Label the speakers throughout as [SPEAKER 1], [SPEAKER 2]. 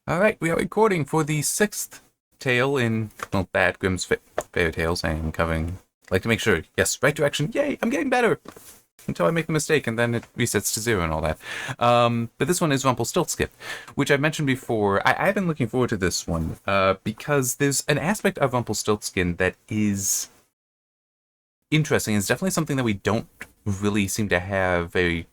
[SPEAKER 1] Alright, we are recording for the sixth tale in, well, Bad Grimm's Fairy Tales. I am covering, like to make sure, yes, right direction, yay, I'm getting better! Until I make the mistake, and then it resets to zero and all that. But this one is Rumpelstilskin, which I've mentioned before. I've been looking forward to this one, because there's an aspect of Rumpelstiltskin that is interesting. It's definitely something that we don't really seem to have very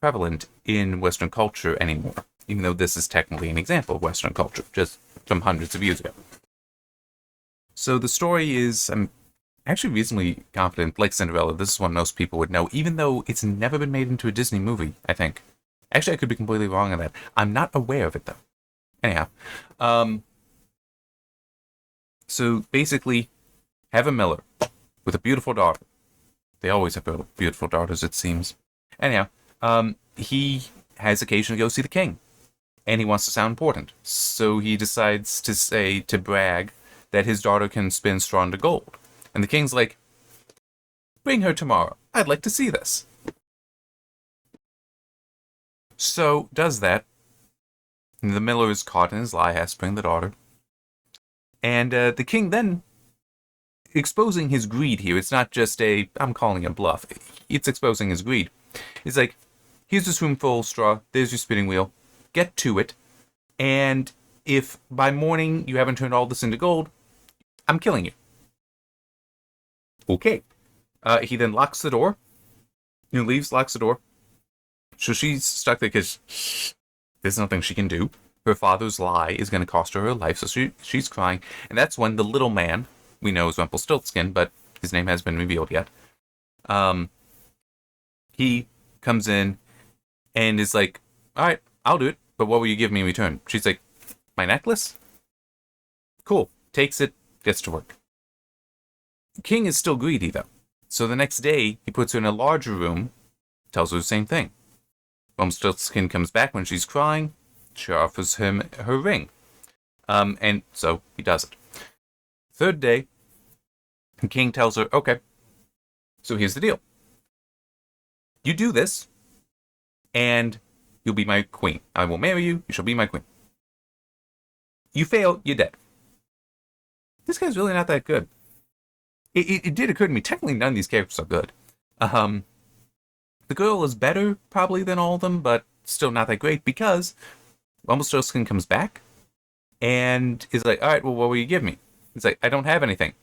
[SPEAKER 1] prevalent in Western culture anymore, even though this is technically an example of Western culture, just from hundreds of years ago. So the story is, I'm actually reasonably confident, like Cinderella, this is one most people would know, even though it's never been made into a Disney movie, I think. Actually, I could be completely wrong on that. I'm not aware of it, though. Anyhow, so basically, have a miller with a beautiful daughter. They always have beautiful daughters, it seems. Anyhow, he has occasion to go see the king, and he wants to sound important. So he decides to brag that his daughter can spin straw into gold. And the king's like, bring her tomorrow. I'd like to see this. So does that. And the miller is caught in his lie, has to bring the daughter. And the king then, exposing his greed here, it's not just I'm calling a bluff, it's exposing his greed. He's like, here's this room full of straw, there's your spinning wheel, get to it, and if by morning you haven't turned all this into gold, I'm killing you. Okay. He then locks the door, leaves, locks the door. So she's stuck there because there's nothing she can do. Her father's lie is going to cost her life, so she's crying. And that's when the little man, we know is Rumpelstiltskin, but his name hasn't been revealed yet. He comes in and is like, all right, I'll do it, but what will you give me in return? She's like, my necklace? Cool. Takes it, gets to work. King is still greedy, though. So the next day, he puts her in a larger room, tells her the same thing. Rumpelstiltskin comes back when she's crying. She offers him her ring. And so he does it. Third day, the king tells her, okay, so here's the deal. You do this, and you'll be my queen. I will marry you, you shall be my queen. You fail, you're dead. This guy's really not that good. It did occur to me, technically none of these characters are good. The girl is better, probably, than all of them, but still not that great, because Rumpelstiltskin comes back, and is like, alright, well, what will you give me? He's like, I don't have anything.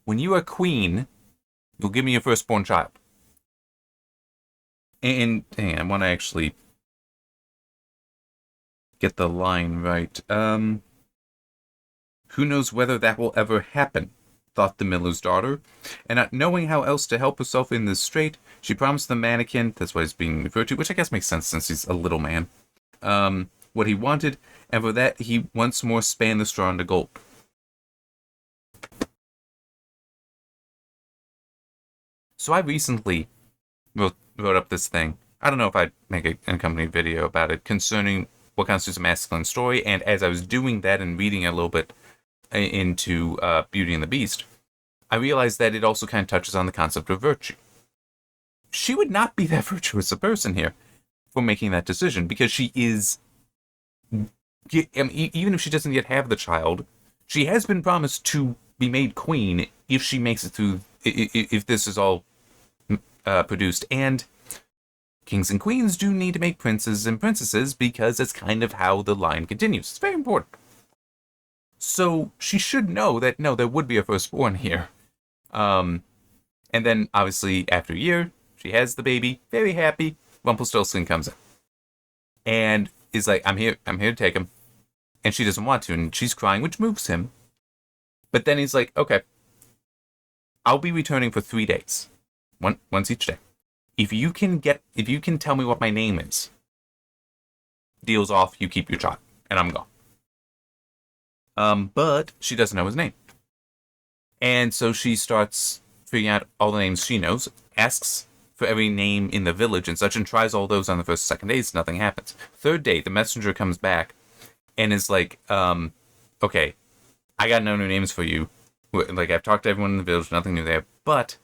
[SPEAKER 1] When you are queen, you'll give me your firstborn child. And hang on, I want to actually get the line right. Who knows whether that will ever happen, thought the miller's daughter, and not knowing how else to help herself in this strait, she promised the mannequin, that's what he's being referred to, which I guess makes sense since he's a little man, what he wanted, and for that he once more span the straw into gold. So I recently wrote up this thing. I don't know if I'd make an accompanying video about it concerning what constitutes a masculine story, and as I was doing that and reading a little bit into Beauty and the Beast, I realized that it also kind of touches on the concept of virtue. She would not be that virtuous a person here for making that decision, because she is, I mean, even if she doesn't yet have the child, she has been promised to be made queen if she makes it through, if this is all produced. And kings and queens do need to make princes and princesses, because it's kind of how the line continues. It's very important. So she should know that, no, there would be a firstborn here. And then, obviously, after a year, she has the baby, very happy. Rumpelstiltskin comes in and is like, I'm here to take him. And she doesn't want to, and she's crying, which moves him. But then he's like, okay, I'll be returning for 3 days. Once each day. If you can tell me what my name is, deal's off, you keep your child, and I'm gone. But she doesn't know his name. And so she starts figuring out all the names she knows, asks for every name in the village and such, and tries all those on the first and second days. Nothing happens. Third day, the messenger comes back and is like, okay, I got no new names for you. Like, I've talked to everyone in the village, nothing new there. But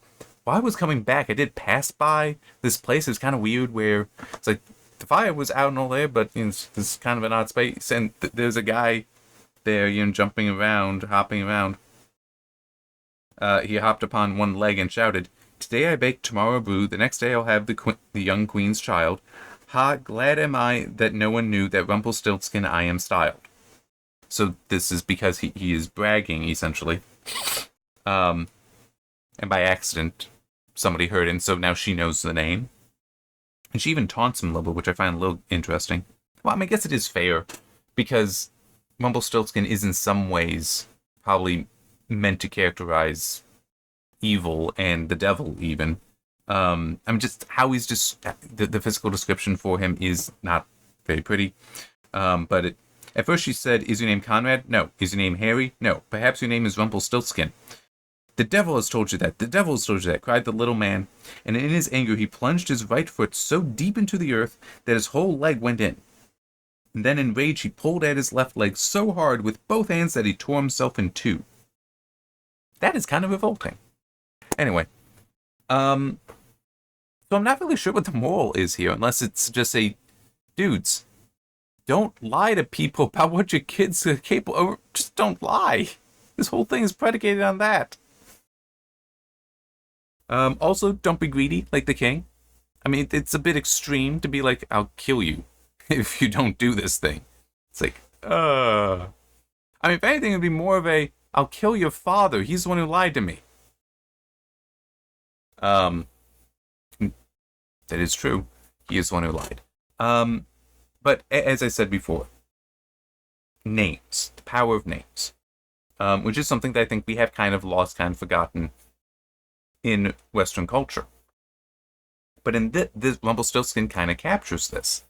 [SPEAKER 1] while I was coming back, I did pass by this place. It's kind of weird where it's like the fire was out and all there, but this is kind of an odd space, and there's a guy there, jumping around, hopping around. He hopped upon one leg and shouted, "Today I bake, tomorrow brew, the next day I'll have the young queen's child. Ha, glad am I that no one knew that Rumpelstilskin I am styled." So this is because he is bragging, essentially. And by accident, somebody heard it, and so now she knows the name. And she even taunts him a little bit, which I find a little interesting. Well, I guess it is fair, because Rumpelstiltskin is in some ways probably meant to characterize evil and the devil, even. Just how he's just the physical description for him is not very pretty. But at first she said, "Is your name Conrad? No. Is your name Harry? No. Perhaps your name is Rumpelstiltskin." "The devil has told you that. The devil has told you that," cried the little man, and in his anger he plunged his right foot so deep into the earth that his whole leg went in. And then in rage he pulled at his left leg so hard with both hands that he tore himself in two. That is kind of revolting. Anyway, so I'm not really sure what the moral is here, unless it's just dudes, don't lie to people about what your kids are capable of. Just don't lie. This whole thing is predicated on that. Also, don't be greedy like the king. I mean, it's a bit extreme to be like, "I'll kill you if you don't do this thing." It's like, I mean, if anything, it'd be more of "I'll kill your father. He's the one who lied to me." That is true. He is the one who lied. But as I said before, names, the power of names, which is something that I think we have kind of lost, kind of forgotten in Western culture. But in this Rumpelstiltskin kind of captures this.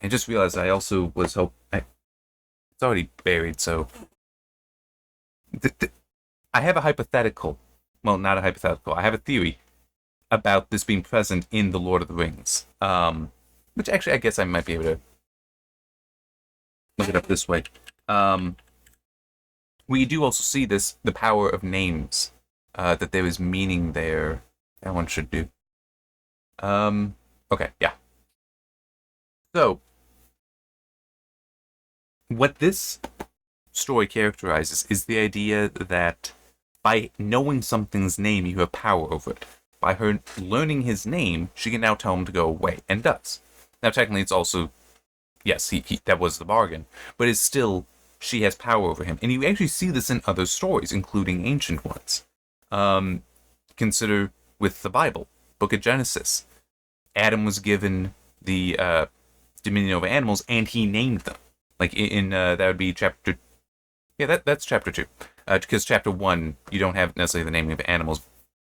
[SPEAKER 1] I just realized I also was it's already buried, so I have a hypothetical. Well, not a hypothetical. I have a theory about this being present in The Lord of the Rings. Which actually I guess I might be able to look it up this way. We do also see the power of names, that there is meaning there that one should do. Okay, yeah. So, what this story characterizes is the idea that by knowing something's name, you have power over it. By her learning his name, she can now tell him to go away, and does. Now, technically, it's also, yes, he that was the bargain, but it's still, she has power over him. And you actually see this in other stories, including ancient ones. Consider with the Bible, Book of Genesis. Adam was given the dominion over animals, and he named them. Like in that would be chapter, yeah, that's chapter 2. Because chapter 1, you don't have necessarily the naming of animals,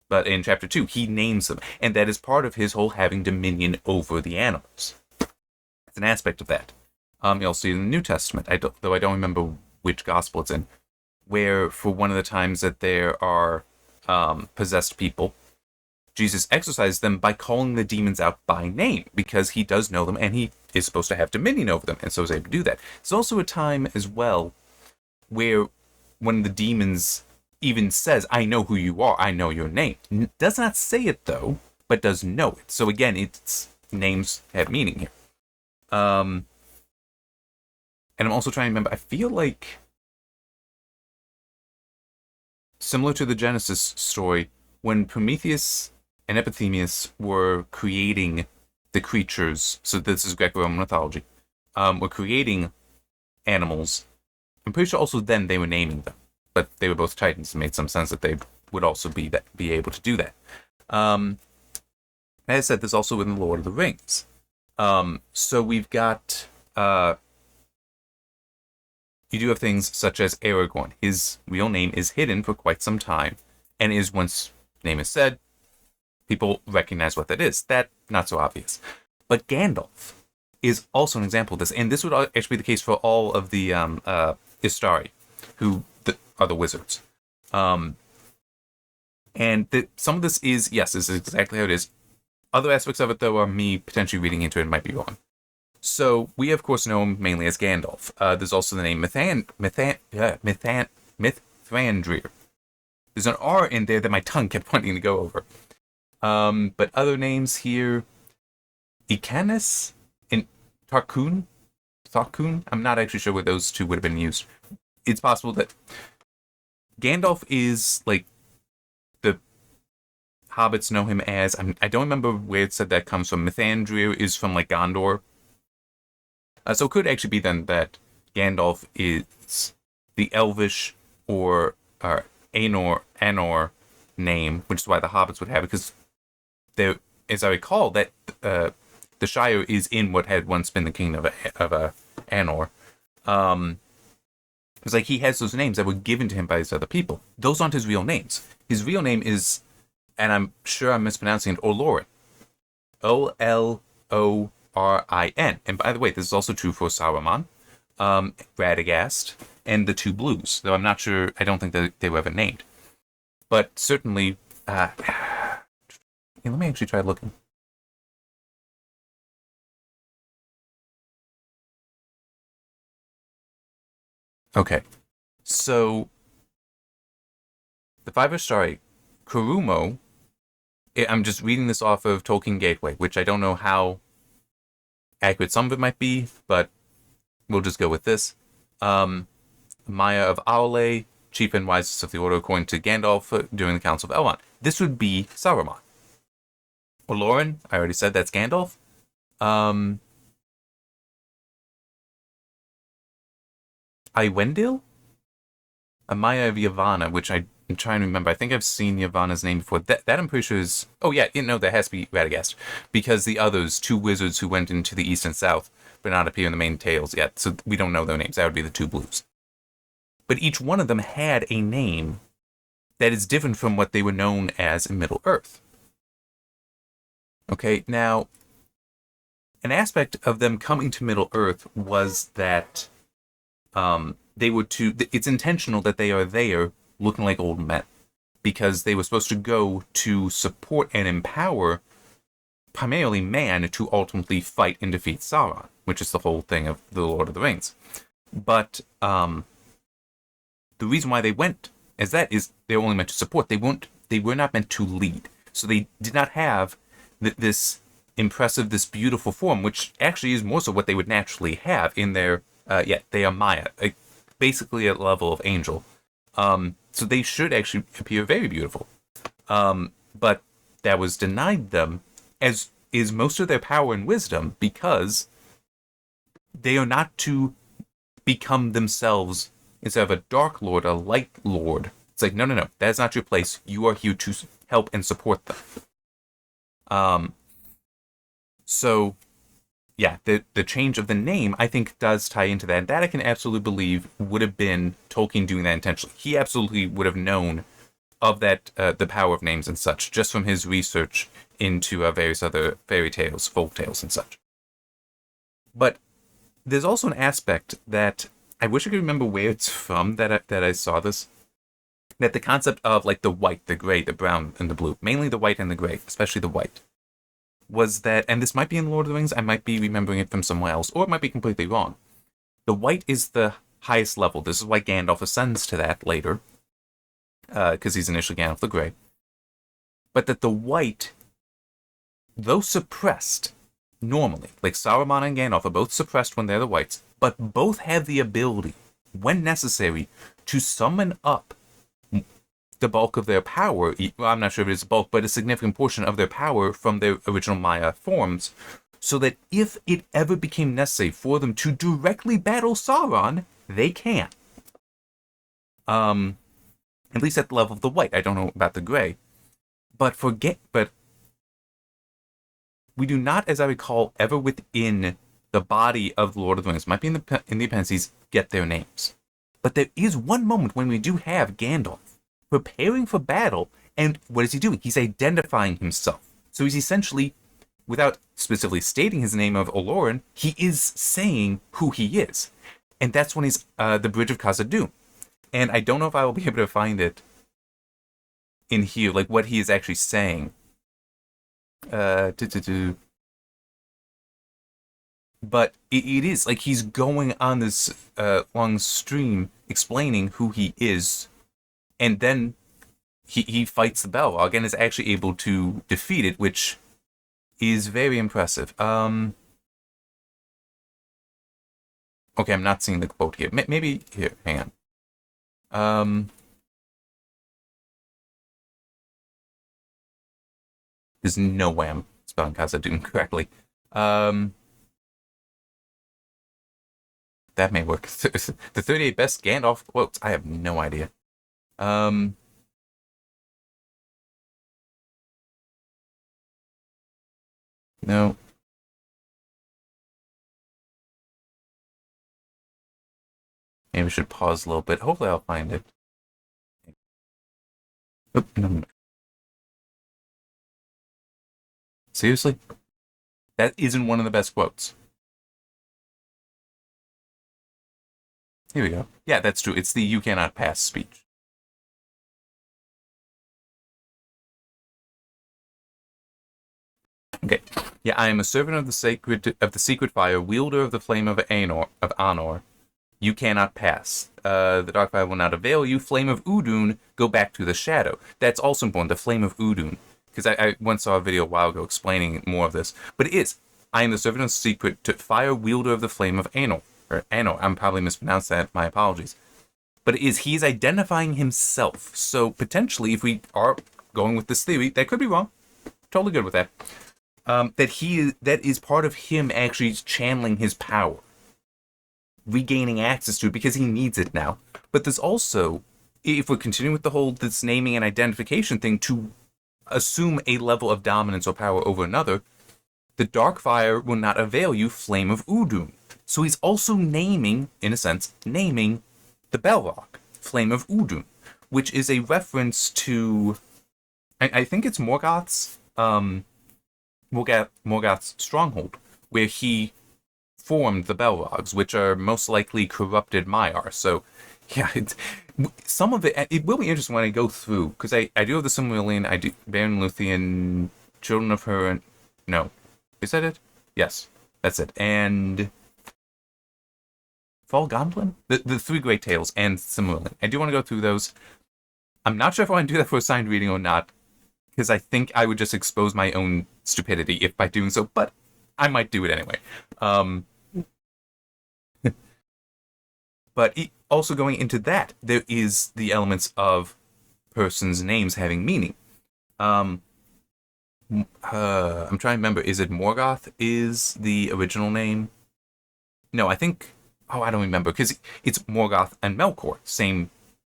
[SPEAKER 1] but in chapter 2, he names them, and that is part of his whole having dominion over the animals. It's an aspect of that. You'll see in the New Testament, though I don't remember which gospel it's in, where for one of the times that there are possessed people, Jesus exorcises them by calling the demons out by name, because he does know them, and he is supposed to have dominion over them, and so is able to do that. It's also a time as well where one of the demons even says, "I know who you are, I know your name." Does not say it, though, but does know it. So again, its names have meaning here. And I'm also trying to remember, I feel like, similar to the Genesis story, when Prometheus and Epimetheus were creating the creatures, so this is Greco-Roman mythology, were creating animals, I'm pretty sure also then they were naming them. But they were both Titans. It made some sense that they would also be able to do that. As I said, there's also in The Lord of the Rings. So we've got, you do have things such as Aragorn. His real name is hidden for quite some time, and is, once name is said, people recognize what that is. That, not so obvious. But Gandalf is also an example of this, and this would actually be the case for all of the Istari, who are the wizards. And some of this is, yes, this is exactly how it is. Other aspects of it, though, are me potentially reading into it and might be wrong. So, we, of course, know him mainly as Gandalf. There's also the name Mithrandir. There's an R in there that my tongue kept wanting to go over. But other names here, Icanus, Tarkun? Thakun? I'm not actually sure where those two would have been used. It's possible that Gandalf is like the hobbits know him as. I don't remember where it said that comes from. Mithrandir is from like Gondor. So it could actually be then that Gandalf is the Elvish or Anor name, which is why the hobbits would have it, because there, as I recall, that the Shire is in what had once been the kingdom of Anor. It's like he has those names that were given to him by these other people. Those aren't his real names. His real name is, and I'm sure I'm mispronouncing it, Olorin. Olorin. And by the way, this is also true for Saruman, Radagast, and the two blues. Though I'm not sure, I don't think that they were ever named. But certainly, let me actually try looking. Okay, so the five-star story, Kurumo. I'm just reading this off of Tolkien Gateway, which I don't know how accurate some of it might be, but we'll just go with this. Maya of Aule, chief and wisest of the Order, according to Gandalf during the Council of Elrond. This would be Saruman. Olorin, I already said that's Gandalf. Iwendil? Maya of Yavanna, which I'm trying to remember. I think I've seen Yavanna's name before. That I'm pretty sure is... Oh, yeah, that has to be Radagast. Because the others, two wizards who went into the east and south, but not appear in the main tales yet, so we don't know their names. That would be the two blues. But each one of them had a name that is different from what they were known as in Middle-earth. Okay, now, an aspect of them coming to Middle-earth was that they were it's intentional that they are there looking like old men, because they were supposed to go to support and empower primarily man to ultimately fight and defeat Sauron, which is the whole thing of the Lord of the Rings. But the reason why they went as that is they're only meant to support. They were not meant to lead. So they did not have this impressive, this beautiful form, which actually is more so what they would naturally have in their they are Maya, basically at the level of angel. So they should actually appear very beautiful. But that was denied them, as is most of their power and wisdom, because they are not to become themselves, instead of a dark lord, a light lord. It's like, no, that's not your place. You are here to help and support them. So, yeah, the change of the name, I think, does tie into that. And that I can absolutely believe would have been Tolkien doing that intentionally. He absolutely would have known of that, the power of names and such, just from his research into various other fairy tales, folk tales, and such. But there's also an aspect that I wish I could remember where it's from that I saw this. That the concept of like the white, the gray, the brown, and the blue, mainly the white and the gray, especially the white, was that, and this might be in Lord of the Rings, I might be remembering it from somewhere else, or it might be completely wrong. The white is the highest level. This is why Gandalf ascends to that later, because he's initially Gandalf the Grey. But that the white, though suppressed normally, like Saruman and Gandalf are both suppressed when they're the whites, but both have the ability, when necessary, to summon up the bulk of their power. Well, I'm not sure if it's bulk, but a significant portion of their power from their original Maya forms, so that if it ever became necessary for them to directly battle Sauron, they can. At least at the level of the white. I don't know about the gray. But we do not, as I recall, ever within the body of Lord of the Rings, might be in the appendices, get their names. But there is one moment when we do have Gandalf preparing for battle, and what is he doing? He's identifying himself. So he's essentially, without specifically stating his name of Olorin, he is saying who he is. And that's when he's the Bridge of Khazad-dûm. And I don't know if I will be able to find it in here, like what he is actually saying. But it is like he's going on this long stream explaining who he is, and then he fights the Balrog and is actually able to defeat it, which is very impressive. Okay, I'm not seeing the quote here. Maybe here. Hang on. Um, there's no way I'm spelling Khazad-dûm correctly. Um, that may work. The 38 best Gandalf quotes. I have no idea. Um, no. Maybe we should pause a little bit. Hopefully, I'll find it. Oop, no. Seriously? That isn't one of the best quotes. Here we go. Yeah, that's true. It's the "you cannot pass" speech. Okay. Yeah, I am a servant of the secret fire, wielder of the flame of Anor. You cannot pass. The dark fire will not avail you. Flame of Udun, go back to the shadow. That's also important. The flame of Udun, because I once saw a video a while ago explaining more of this. But it is. I am the servant of the secret fire, wielder of the flame of Anor. Or Anor. I'm probably mispronounced that. My apologies. But it is. He is identifying himself. So potentially, if we are going with this theory, that could be wrong. Totally good with that. That is part of him actually channeling his power, regaining access to it because he needs it now. But there's also, if we're continuing with the whole this naming and identification thing, to assume a level of dominance or power over another, the dark fire will not avail you, flame of Udun. So he's also naming, in a sense, naming the Balrog, flame of Udun, which is a reference to, I think it's Morgoth's stronghold, where he formed the Balrogs, which are most likely corrupted Maiar. So, yeah, some of it will be interesting when I go through, because I do have the Silmarillion, I do Baron Luthien, Children of Húrin. No, is that it? Yes, that's it. And Fall Gondolin, the three Great Tales, and Silmarillion. I do want to go through those. I'm not sure if I want to do that for a signed reading or not, because I think I would just expose my own stupidity if by doing so, but I might do it anyway. But also going into that, there is the elements of persons' names having meaning. I'm trying to remember, is it Morgoth is the original name? No, I think, I don't remember, because it's Morgoth and Melkor,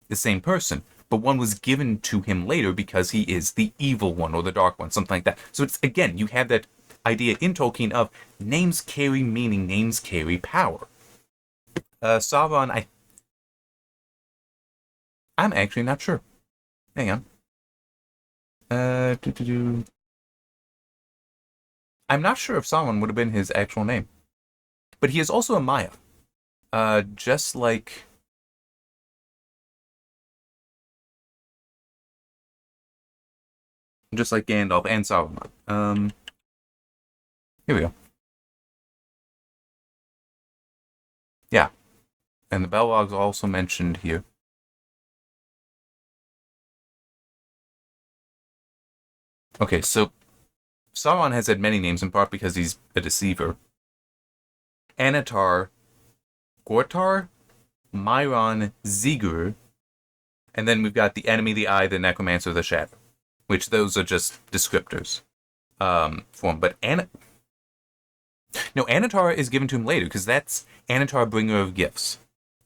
[SPEAKER 1] the same person. But one was given to him later because he is the evil one or the dark one, something like that. So it's, again, you have that idea in Tolkien of names carry meaning, names carry power. Sauron, I'm actually not sure. Hang on. I'm not sure if Sauron would have been his actual name. But he is also a Maya. Just like Gandalf and Sauron. Here we go. Yeah. And the Balrogs are also mentioned here. Okay, so Sauron has had many names, in part because he's a deceiver. Anatar, Gortar, Myron, Zigur, and then we've got the Enemy, the Eye, the Necromancer, the Shadow, which those are just descriptors for him. But Anatar is given to him later, because that's Anatar, Bringer of Gifts.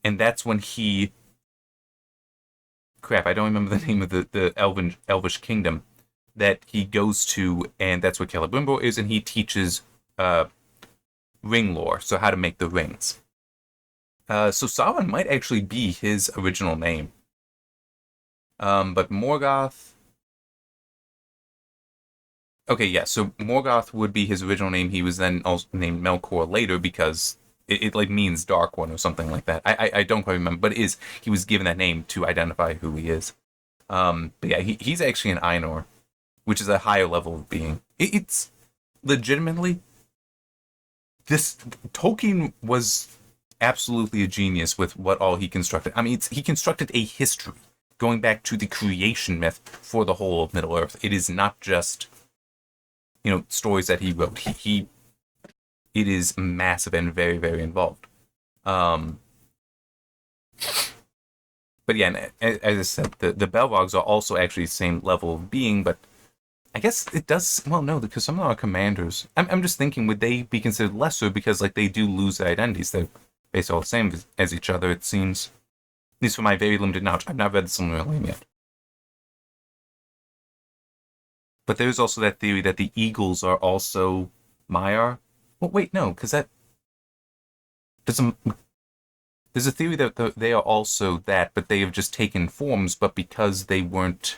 [SPEAKER 1] And that's when he... Crap, I don't remember the name of the elvish kingdom that he goes to, and that's where Celebrimbor is, and he teaches ring lore, so how to make the rings. So Sauron might actually be his original name. But Morgoth... Okay, yeah, so Morgoth would be his original name. He was then also named Melkor later because it like means dark one or something like that. I don't quite remember, but he was given that name to identify who he is. But yeah, he's actually an Ainur, which is a higher level of being. It's legitimately... Tolkien was absolutely a genius with what all he constructed. I mean, he constructed a history going back to the creation myth for the whole of Middle-earth. It is not just, stories that he wrote. It is massive and very, very involved. Um, but yeah, as I said, the Belrogs are also actually the same level of being, but I guess it does. Well, no, because some of our commanders. I'm just thinking, would they be considered lesser because like they do lose their identities? They're basically all the same as each other. It seems. At least for my very limited knowledge, I've not read the Silmarillion yet. But there's also that theory that the eagles are also Maiar. Well, wait, no, because that there's a theory that they are also that, but they have just taken forms. But because they weren't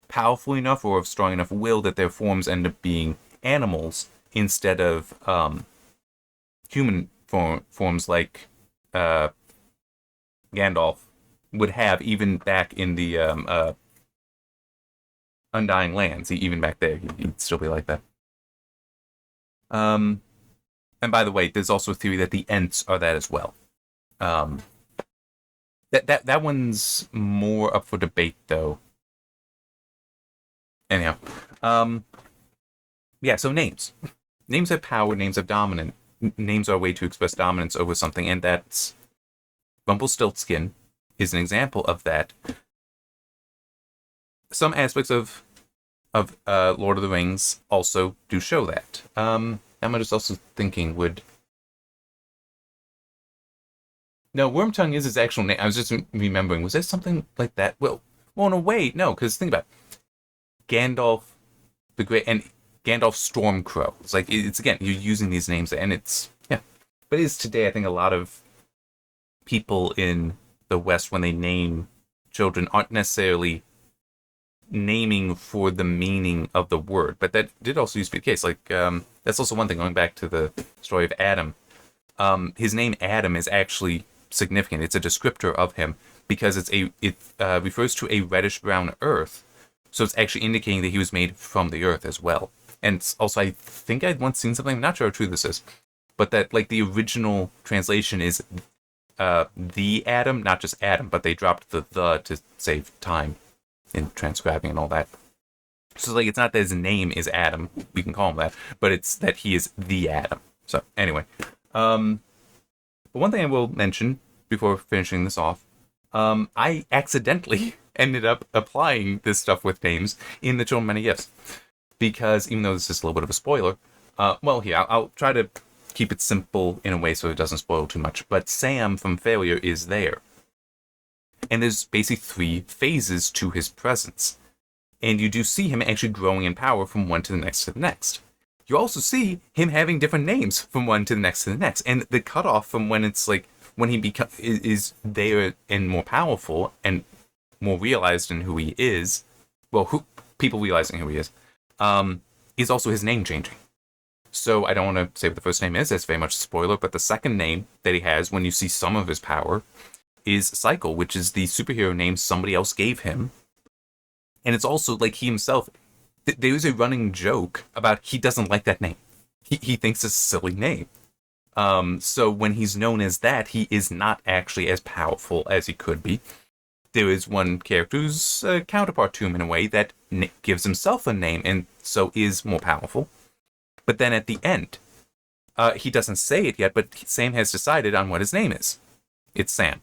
[SPEAKER 1] powerful enough or of strong enough will, that their forms end up being animals instead of human forms like uh, Gandalf would have, even back in the Undying Lands. Even back there, he'd still be like that. Um, and by the way, there's also a theory that the Ents are that as well. Um, that one's more up for debate, though. Anyhow, um, yeah. So names, names have power. Names have dominant. Names are a way to express dominance over something, and that's Rumpelstiltskin is an example of that. Some aspects of Lord of the Rings also do show that. I'm just also thinking, would no, Wormtongue is his actual name. I was just remembering. Was there something like that? Well, no, wait, no, because think about it. Gandalf the Great and Gandalf Stormcrow. It's like it's again you're using these names, and it's yeah. But it is today. I think a lot of people in the West, when they name children, aren't necessarily naming for the meaning of the word. But that did also used to be the case. Like that's also one thing. Going back to the story of Adam, his name Adam is actually significant. It's a descriptor of him because it refers to a reddish brown earth, so it's actually indicating that he was made from the earth as well. And also, I think I'd once seen something. I'm not sure how true this is, but that like the original translation is the Adam, not just Adam, but they dropped the to save time in transcribing and all that. So like it's not that his name is Adam, we can call him that, but it's that he is the Adam. So anyway, but one thing I will mention before finishing this off, I accidentally ended up applying this stuff with names in the Children Many Gifts. Because even though this is a little bit of a spoiler, well, here, I'll try to keep it simple in a way so it doesn't spoil too much. But Sam from Failure is there. And there's basically 3 phases to his presence. And you do see him actually growing in power from one to the next to the next. You also see him having different names from one to the next to the next. And the cutoff from when it's like, when he is there and more powerful and more realized in who he is, well, people realizing who he is also his name changing. So I don't want to say what the first name is, that's very much a spoiler, but the second name that he has when you see some of his power is Cycle, which is the superhero name somebody else gave him. And it's also like he himself, there is a running joke about he doesn't like that name. He thinks it's a silly name. So when he's known as that, he is not actually as powerful as he could be. There is one character who's a counterpart to him in a way that gives himself a name and so is more powerful. But then at the end, he doesn't say it yet, but Sam has decided on what his name is. It's Sam.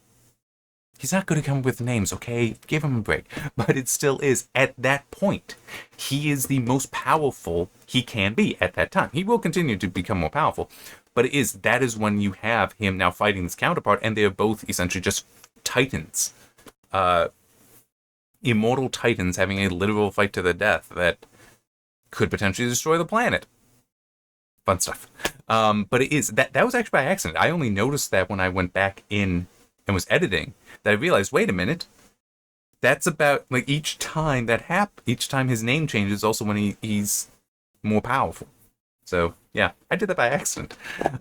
[SPEAKER 1] He's not good at coming up with names, okay? Give him a break. But it still is. At that point, he is the most powerful he can be at that time. He will continue to become more powerful. But that is when you have him now fighting this counterpart, and they're both essentially just titans. Immortal titans having a literal fight to the death that could potentially destroy the planet. Fun stuff. But it is that was actually by accident. I only noticed that when I went back in and was editing, that I realized, wait a minute, that's about like each time his name changes, also when he's more powerful. So yeah, I did that by accident.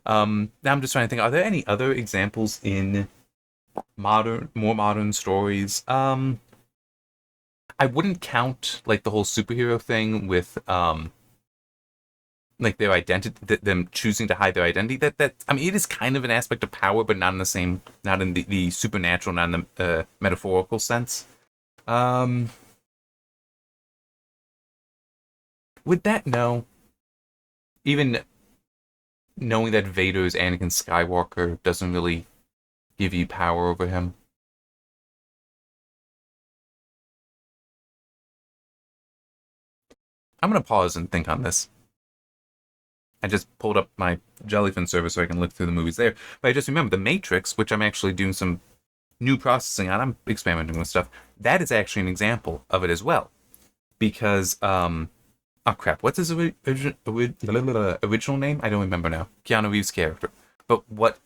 [SPEAKER 1] Now I'm just trying to think, are there any other examples in more modern stories? I wouldn't count like the whole superhero thing with like their identity, them choosing to hide their identity. That I mean, it is kind of an aspect of power, but not in the supernatural, not in the metaphorical sense. With that, no. Even knowing that Vader is Anakin Skywalker doesn't really give you power over him. I'm gonna pause and think on this. I just pulled up my Jellyfin server so I can look through the movies there. But I just remember The Matrix, which I'm actually doing some new processing on. I'm experimenting with stuff. That is actually an example of it as well. Because, oh crap, what's his original name? I don't remember now. Keanu Reeves' character. But what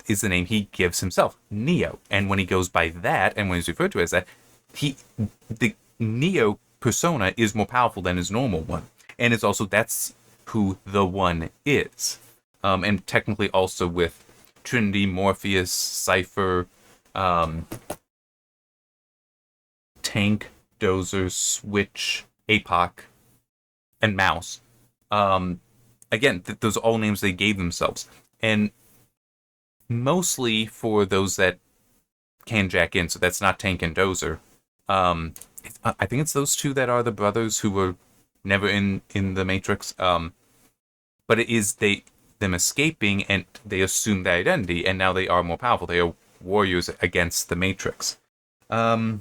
[SPEAKER 1] is the name he gives himself? Neo. And when he goes by that, and when he's referred to as that, the Neo persona is more powerful than his normal one. And it's also, that's who the one is. And technically also with Trinity, Morpheus, Cypher, Tank, Dozer, Switch, APOC, and Mouse. Again, those are all names they gave themselves. And mostly for those that can jack in, so that's not Tank and Dozer. I think it's those two that are the brothers who were never in the Matrix. But it is them escaping, and they assume their identity, and now they are more powerful. They are warriors against the Matrix. Okay,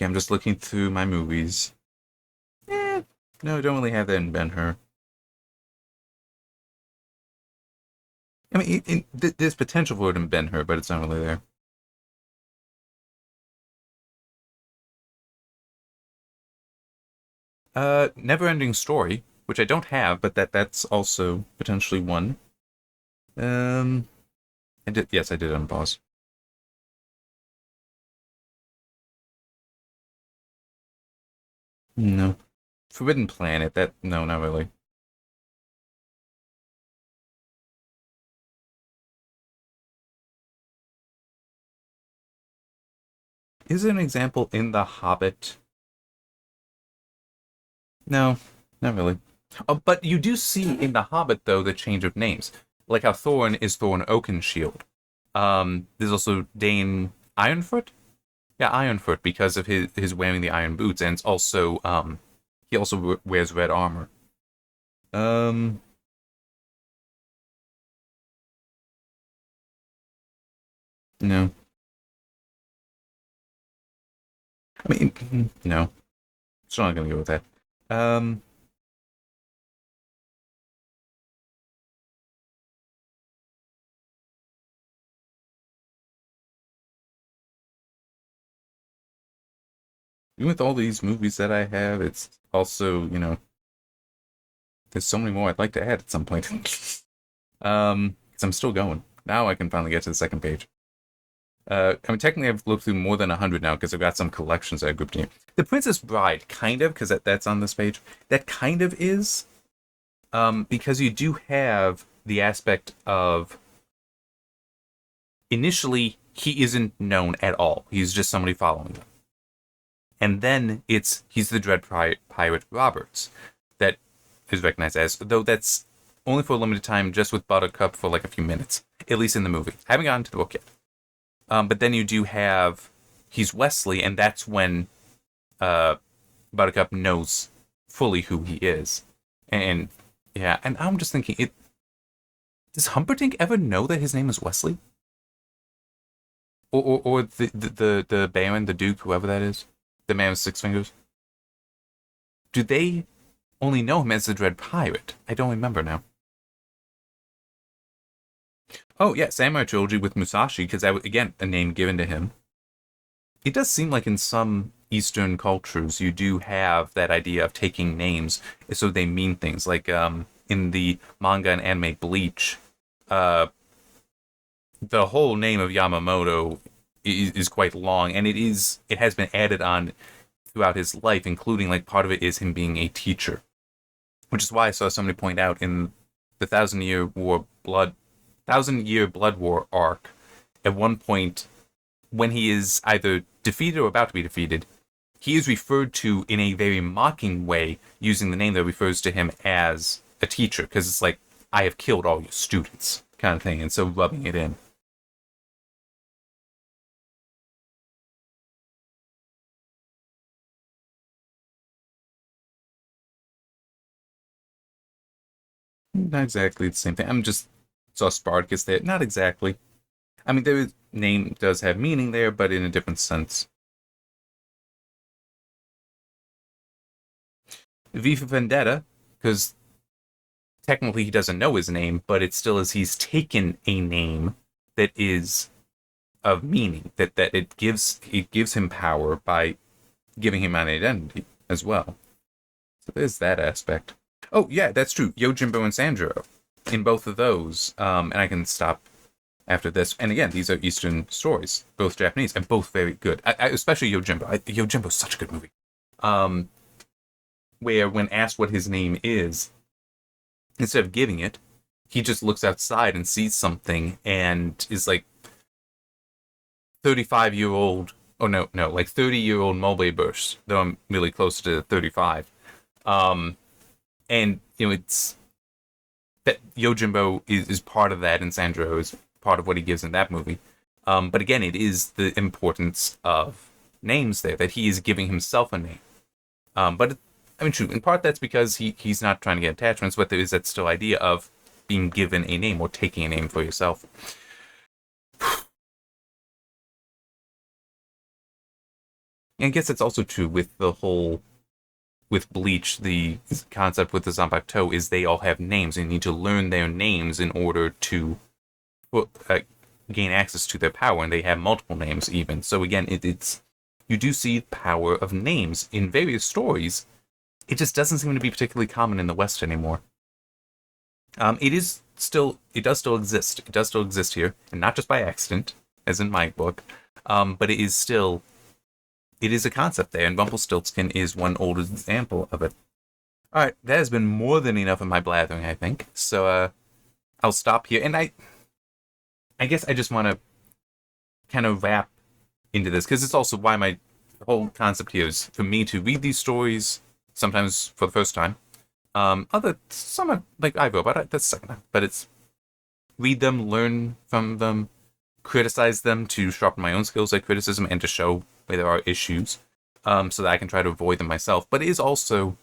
[SPEAKER 1] I'm just looking through my movies. No, I don't really have that in Ben-Hur. I mean, there's potential for it in Ben-Hur, but it's not really there. Never-Ending Story, which I don't have, but that's also potentially one. Yes, I did unpause. No. Forbidden Planet, no, not really. Is there an example in The Hobbit? No, not really. But you do see in The Hobbit, though, the change of names. Like how Thorin is Thorin Oakenshield. There's also Dane Ironfoot? Yeah, Ironfoot, because of his wearing the iron boots, and it's also, he also wears red armor. Um, no. I mean, no. Still not gonna go with that. Um, Even with all these movies that I have, it's also, there's so many more I'd like to add at some point. Because I'm still going. Now I can finally get to the second page. I mean, technically, I've looked through more than 100 now because I've got some collections that I grouped in. The Princess Bride, kind of, because that's on this page. That kind of is, because you do have the aspect of initially he isn't known at all. He's just somebody following them, and then he's the Dread Pirate Roberts that is recognized as, though that's only for a limited time, just with Buttercup for like a few minutes, at least in the movie. I haven't gotten to the book yet. But then you do have he's Wesley, and that's when Buttercup knows fully who he is. And yeah, and I'm just thinking, does Humperdinck ever know that his name is Wesley? Or the Baron, the Duke, whoever that is, the man with six fingers? Do they only know him as the Dread Pirate? I don't remember now. Oh yeah, Samurai Trilogy with Musashi, because that was, again, a name given to him. It does seem like in some Eastern cultures you do have that idea of taking names so they mean things. Like in the manga and anime Bleach, uh, the whole name of Yamamoto is quite long, and it has been added on throughout his life, including like part of it is him being a teacher, which is why I saw somebody point out in the Thousand Year Blood War arc, at one point when he is either defeated or about to be defeated, he is referred to in a very mocking way using the name that refers to him as a teacher, because it's like, I have killed all your students, kind of thing, and so rubbing it in. Not exactly the same thing. I'm just saw Spartacus there. Not exactly. I mean, their name does have meaning there, but in a different sense. V for Vendetta, because technically he doesn't know his name, but it still is he's taken a name that is of meaning, that it gives him power by giving him an identity as well. So there's that aspect. Oh yeah, that's true. Yojimbo and Sanjuro in both of those, and I can stop after this. And again, these are Eastern stories, both Japanese and both very good. Especially Yojimbo. Yojimbo's such a good movie. Where when asked what his name is, instead of giving it, he just looks outside and sees something and is like 35-year-old. Oh no, like 30-year-old Mulbe Bush. Though I'm really close to 35. And it's that Yojimbo is part of that, and Sanjuro is part of what he gives in that movie. But again, it is the importance of names there, that he is giving himself a name. But I mean, true, in part that's because he's not trying to get attachments, but there is that still idea of being given a name or taking a name for yourself. And I guess it's also true with the whole, with Bleach, the concept with the Zanpakuto is they all have names. You need to learn their names in order to gain access to their power, and they have multiple names even. So again, it's you do see power of names in various stories. It just doesn't seem to be particularly common in the West anymore. It does still exist. It does still exist here, and not just by accident, as in my book. But it is a concept there, and Rumpelstilskin is one old example of it. All right, that has been more than enough of my blathering, I think. So I'll stop here, and I guess I just want to kind of wrap into this, because it's also why my whole concept here is for me to read these stories, sometimes for the first time. Some are like I will, but that's the second time. But it's read them, learn from them, criticize them to sharpen my own skills at criticism, and to show where there are issues, so that I can try to avoid them myself. But it is also,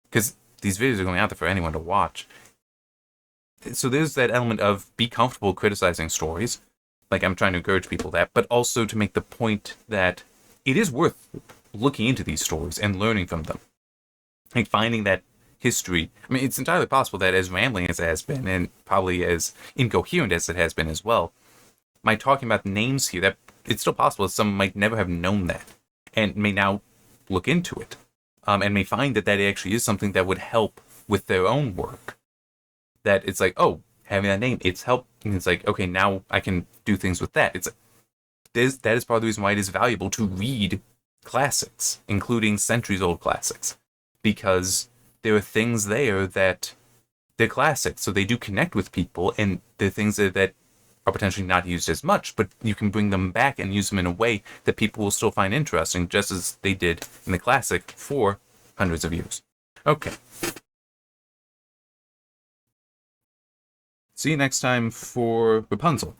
[SPEAKER 1] because these videos are going out there for anyone to watch, so there's that element of be comfortable criticizing stories, like I'm trying to encourage people that, but also to make the point that it is worth looking into these stories and learning from them. Like finding that history. I mean, it's entirely possible that as rambling as it has been, and probably as incoherent as it has been as well, my talking about names here, that it's still possible that someone might never have known that, and may now look into it, and may find that actually is something that would help with their own work. That it's like, oh, having that name, it's helped. And it's like, okay, now I can do things with that. That is part of the reason why it is valuable to read classics, including centuries-old classics, because there are things there that they're classics, so they do connect with people, and they're things that are potentially not used as much, but you can bring them back and use them in a way that people will still find interesting, just as they did in the classic for hundreds of years. Okay. See you next time for Rapunzel.